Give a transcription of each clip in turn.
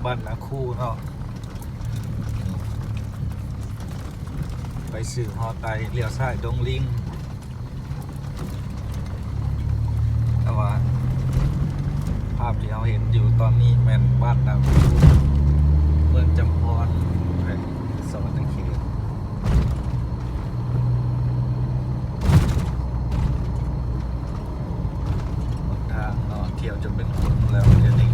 บ้านนาคูเนาะไปสื่อฮอไตเลี้ยวซ้ายดงลิงแต่ว่าภาพที่เราเห็นอยู่ตอนนี้แม่นบ้านนาคูเมืองจำพรแขวงสวรรณเขตทางเนาะเที่ยวจนเป็นคนแล้วเดี๋ยวนี้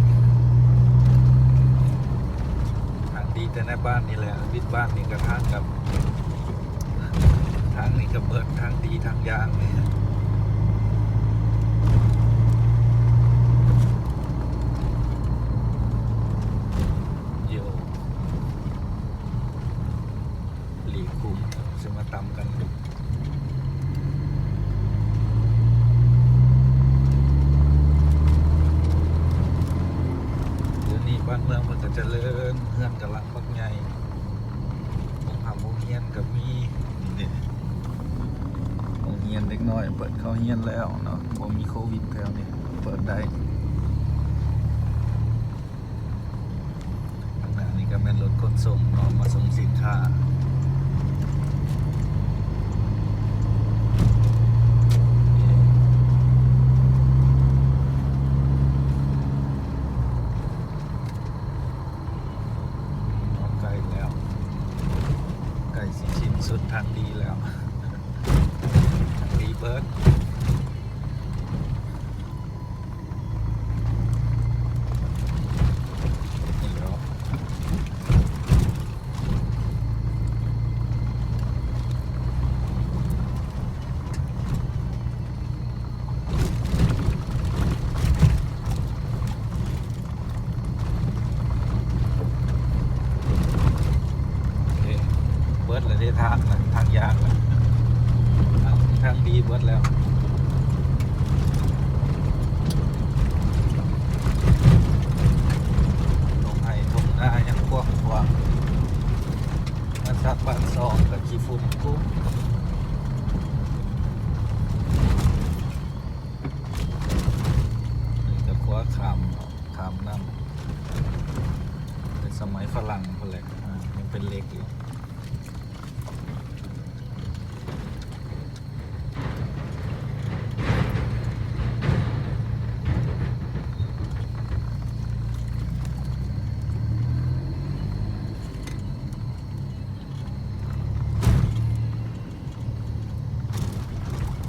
ทางดีแต่ในบ้านนี่แหละวิดบ้านนี่กระทางกับทางนี่ก็เบิดทางดีทางยางเนี่ยหลีคุ้มจะมาตำกันเดี๋ยวนี้บ้านเมืองมันก็เจริญเฮือนกำลังบักใหญ่โรงหำโรงเรียนกับมีนี่โรงเรียนเด็กน้อยเปิดเข้าเรียนแล้วเนาะบ่มีโควิดแล้วนี่เปิดได้ข้างหน้านี่ก็แม่นรถขนส่งเนาะมาส่งสินค้าใกล้แล้วใกล้สิสิ้นสุดทางดีแล้วทางดีเบิร์ดนี่เนาะเบิร์ดเลยได้ทางนะทางยางนะทางดีเบิร์ดแล้วตรงไห้ตรงหน้ายังกว้างขวางมันสักบ้านซองกับขี้ฝุ่นกุ้ง